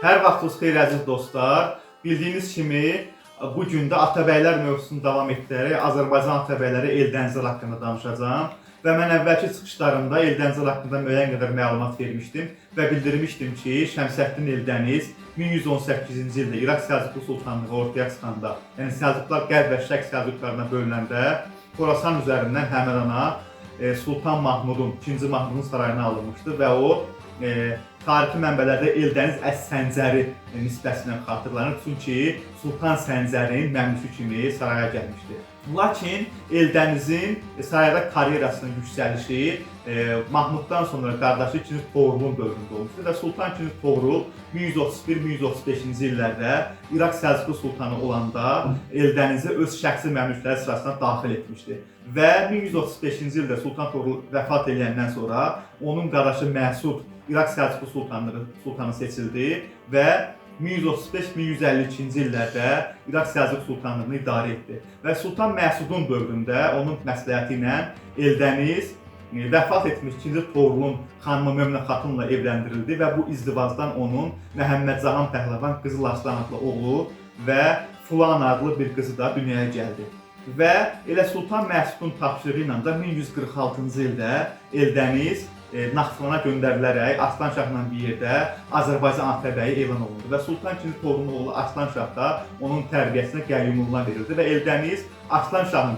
Hər vaxtınız xeyir əziz dostlar. Bildiyiniz kimi bu gün də Atabəylər mövzusunu davam etdirərək Azərbaycan Atabəyləri Eldənizlər haqqında danışacağam. Və mən əvvəlki çıxışlarımda Eldənizlər haqqında müəyyən qədər məlumat vermişdim və bildirmişdim ki, Şəmsəddin Eldəniz 1118-ci ildə İraq Səlcuqlu Sultanlığı ortaya çıxanda, yəni Səlcuqlar Qərb və Şərq Səlcuqlarına bölünəndə Xorasan üzərindən Həmədana Sultan Mahmudun, 2-ci Mahmudun sarayına alınmışdı və o tarixi mənbələrdə Eldəniz Əs-Səncəri nisbəsindən xatırlanır, çünki Sultan Səncərin məmlükü kimi saraya gəlmişdi. Lakin Eldənizin sarayda karyerasının yüksəlişi Mahmuddan sonra qardaşı 2-ci Toğrulun dövründə olmuşdu və Sultan 2-ci Toğrul 1131-1135-ci illərdə İraq Səlcuqlu Sultanı olanda Eldənizi öz şəxsi məmlükləri sırasına daxil etmişdi. Və 1135-ci ildə Sultan Toğrul vəfat edəndən sonra onun qardaşı Məsud İraq Səlcuqlu Sultanı seçildi və 1135-1152-ci illərdə İraq Səlcuq Sultanlığını idarə etdi. Və Sultan Məsudun dövründə onun məsləhəti ilə Eldəniz vəfat etmiş 2-ci Toğrulun xanımı Möminə xatunla evləndirildi və bu izdivacdan onun Məhəmmədcahan Pəhləvan Qızıl Arslan adlı oğlu və Fulan adlı bir qızı da dünyaya gəldi. Və elə Sultan Məsudun tapşırığı ilə də 1146-cı ildə Eldəniz Naxçıvana göndərilərək Arslanşahla bir yerdə Azərbaycan Atabəyi elan olundu və Sultan II Toğrulun oğlu Arslanşah da onun tərbiyəsinə qəyyumluğuna verildi və Eldəniz Arslanşahın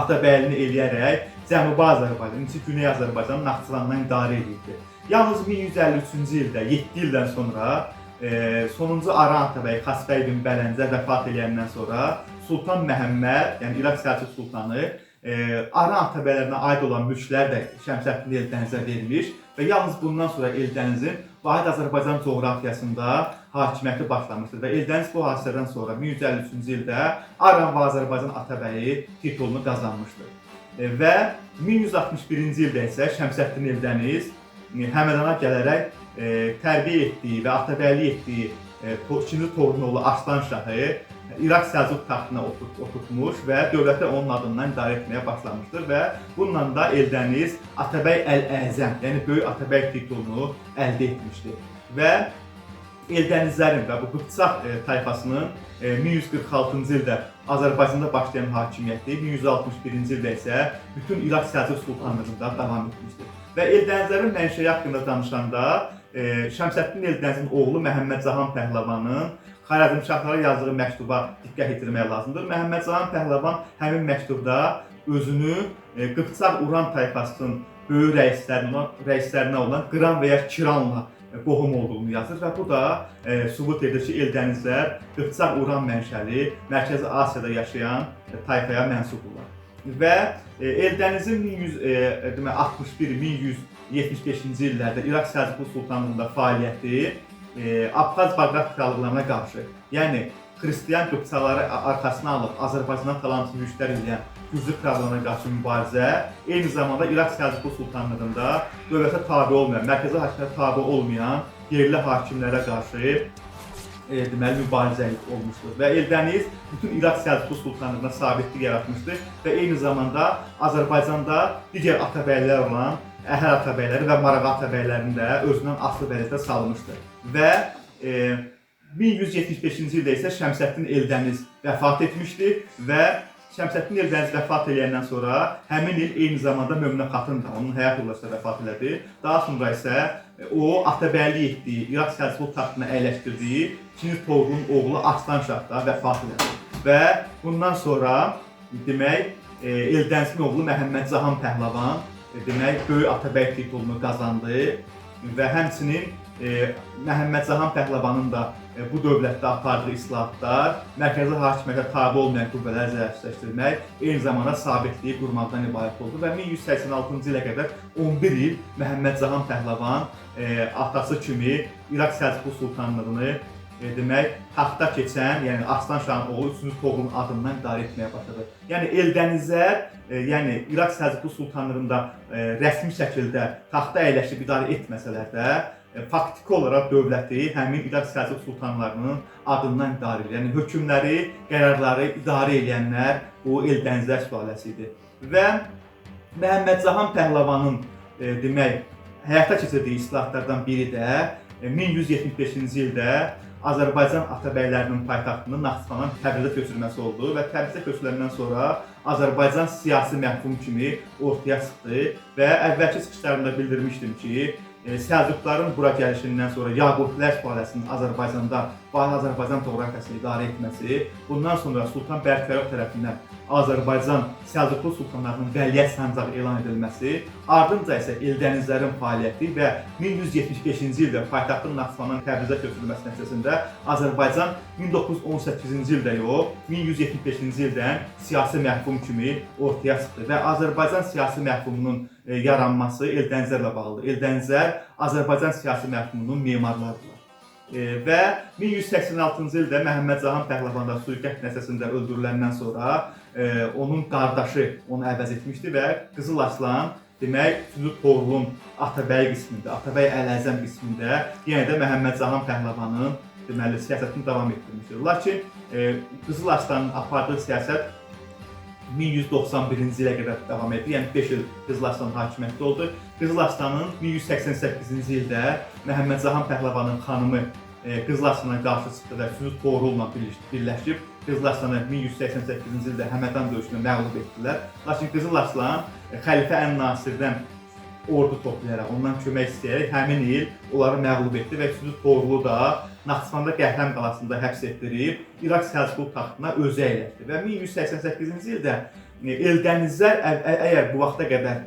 Atabəyilini eləyərək Cənubi Azərbaycan, Güney Azərbaycanın Naxçıvandan idarə edirdi. Yalnız 1153-cü ildə, 7 ildən sonra sonuncu Aran Atabəyi Xasbəy ibn Bələncə vəfat edəndən sonra Sultan Məhəmməd, yəni İraq Səlcuq Sultanı Aran Atabəylərinə aid olan mülklər də Şəmsəddin Eldənizə verilmiş və yalnız bundan sonra Eldənizin vahid Azərbaycan coğrafiyasında hakimiyyəti başlamışdır və Eldəniz bu hadisədən sonra 1153-cü ildə Aran və Azərbaycan Atabəyi titulunu qazanmışdır. Və 1161-ci ildə isə Şəmsəddin Eldəniz Həmədana gələrək tərbiyə etdiyi və atabəylik etdiyi 2-ci Toğrulun oğlu Arslanşahı İraq Səlcuq taxtına oturtmuş və dövləti onun adından idarə etməyə başlamışdır və bununla da Eldəniz Atabəy Əl-Əzəm, yəni Böyük Atabəy titulunu əldə etmişdir. Və Eldənizlərin və bu Qıpçaq tayfasının 1146-cı ildə Azərbaycanda başlayan hakimiyyəti 1161-ci ildə isə bütün İraq Səlcuq Sultanlığında davam etmişdir. Və Eldənizlərin mənşəyi haqqında danışanda Şəmsəddin Eldənizin oğlu Məhəmmədcahan Pəhləvanın Xarəzmşahlara yazdığı məktuba diqqət yetirmək lazımdır. Məhəmmədcahan Pəhləvan həmin məktubda özünü Qıpçaq Uran tayfasının böyük rəislərinə olan Qıran və ya Kiranla qohum olduğunu yazır və bu da sübut edir ki, Eldənizlər Qıpçaq Uran mənşəli Mərkəzi Asiyada yaşayan tayfaya mənsubdurlar. Və Eldənizin 1161-1175-ci illərdə İraq Səlcuqlu Sultanlığında fəaliyyəti Abxaz Bağdad krallıqlarına qarşı, yəni Xristiyan Qıpçaları arxasına alıb Azərbaycandan talantılı yürüşlər edən Gürcü krallığına qarşı mübarizə, eyni zamanda İraq Səlcuqlu Sultanlığında dövlətə tabe olmayan, mərkəzi hakimiyyətə tabe olmayan yerli hakimlərə qarşı mübarizə olmuşdur. Və Eldəniz bütün İraq Səlcuqlu Sultanlığına sabitlik yaratmışdır və eyni zamanda Azərbaycanda digər atabəylər olan Əhəl Atabəyləri və Marağa Atabəylərini də özündən asılı vəziyyətə salmışdır. Və 1175-ci ildə isə Şəmsəddin Eldəniz vəfat etmişdir və Şəmsəddin Eldəniz vəfat edəndən sonra həmin il eyni zamanda Möminə xatun da onun həyat yoldaşı vəfat elədi. Daha sonra isə o atabəylik etdiyi, İraq Səlcuq taxtına əyləşdirdiyi 2-ci Toğrulun oğlu Arslanşah da vəfat elədi. Və bundan sonra demək Eldənizin oğlu Məhəmmədcahan Pəhləvan demək Böyük Atabəy titulunu qazandı və həmçinin Məhəmmədcahan Pəhləvanın da bu dövlətdə apardığı islahatlar, mərkəzi hakimiyyətə tabe olmayan qüvvələri zəifləşdirmək, eyni zamanda sabitliyi qurmaqdan ibarət oldu və 1186-cı ilə qədər 11 il Məhəmmədcahan Pəhləvan atası kimi İraq Səlcuqlu Sultanlığını demək taxta keçən, yəni Arslanşahın oğlu 3-cü Toğrulun adından idarə etməyə başladı. Yəni Eldənizlər, yəni İraq Səlcuqlu Sultanlığında rəsmi şəkildə taxta əyləşib idarə etməsələr də faktiki olaraq dövləti həmin İraq Səlcuq Sultanlarının adından idarə edir. Yəni hökmləri, qərarları idarə edənlər bu Eldənizlər sülaləsi idi. Və Məhəmmədcahan Pəhləvanın demək həyata keçirdiyi islahatlardan biri də 1175-ci ildə Azərbaycan Atabəylərinin paytaxtını Naxçıvanın Təbrizə köçürülməsi oldu və Təbrizə köçürüləndən sonra Azərbaycan siyasi məhkum kimi ortaya çıxdı və əvvəlki çıxışlarımda bildirmişdim ki, Səlcuqların bura gəlişindən sonra Yaqubilər sülaləsinin Azərbaycanda Azərbaycan coğrafiyasını idarə etməsi, bundan sonra Sultan Bərkərov tərəfindən Azərbaycan Səlcuqlu sultanlarının vəliyyət sancağı elan edilməsi, ardınca isə Eldənizlərin fəaliyyəti və 1175-ci ildə paytaxtın Naxçıvanın Təbrizə köçürülməsi nəticəsində Azərbaycan 1918-ci ildə yox, 1175-ci ildən siyasi məhkum kimi ortaya çıxdı və Azərbaycan siyasi məhkumunun yaranması Eldənizlərlə bağlıdır. Eldənizlər Azərbaycan siyasi məhkumunun memarlarıdırlar. Və 1186-cı ildə Məhəmməd Cahan Pəhləvan da sui-qəsd nəticəsində öldürüləndən sonra onun qardaşı onu əvəz etmişdi və Qızıl Arslan demək, 3-cü Toğrulun Atabəy qismində, Atabəy Əl-Əzəm qismində yenə də Məhəmməd Cahan Pəhləvanın deməli siyasətini davam etdirmişdir. Lakin Qızıl Arslanın apardığı siyasət 1191-ci ilə qədər davam etdi. Yəni 5 il Qızıl Arslan hakimiyyətdə oldu. Qızıl Arslanın 1188-ci ildə Məhəmməd Cahan Pəhləvanın xanımı Qızıl Arslana qarşı çıxdı və 3-cü Toğrulla birləşib Qızıl Arslanı 1188-ci ildə Həmədan döyüşündə məğlub etdilər. Lakin Qızıl Arslan Xəlifə Ən-Nasirdən ordu toplayaraq, ondan kömək istəyərək həmin il onları məğlub etdi və 3-cü Toğrulu da Naxçıvanda Qəhrəm qalasında həbs etdirib, İraq Səlcuqlu taxtına özü əyləşdi və 1188-ci ildə Eldənizlər əgər bu vaxta qədər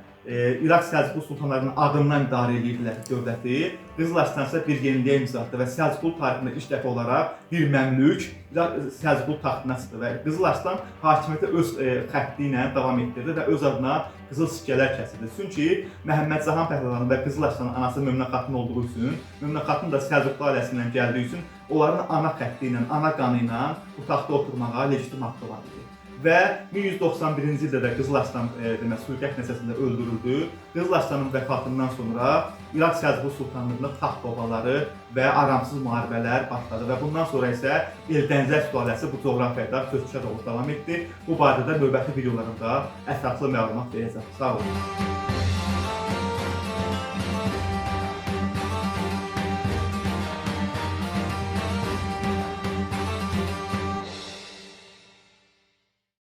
İraq Səlcuqlu sultanlarının adından idarə edirdilər dövləti, Qızıl Arslan isə bir yeniliyə imza atdı və Səlcuqlu tarixində ilk dəfə olaraq bir məmlük İraq Səlcuqlu taxtına çıxdı və Qızıl Arslan hakimiyyətə öz xətti ilə davam etdirdi və öz adına qızıl sikkələr kəsildi. Çünki Məhəmməd Cahan Pəhləvanın və Qızıl Arslanın anası Möminə xatun olduğu üçün, Möminə xatun da Səlcuqlu ailəsindən gəldiyi üçün onların ana xətti ilə, ana qanı ilə bu taxta oturmağa legitim haqqı var idi. Və 1191-ci ildə də Qızıl Arslan sui-qəsd nəticəsində öldürüldü. Qızıl Arslanın vəfatından sonra İraq Səlcuqlu sultanlığında taxt babaları və aramsız müharibələr başladı və bundan sonra isə Eldənizlər sülaləsi bu coğrafiyada köçüşə doğru davam etdi. Bu barədə növbəti videolarımda ətraflı məlumat verəcəm. Sağ olun.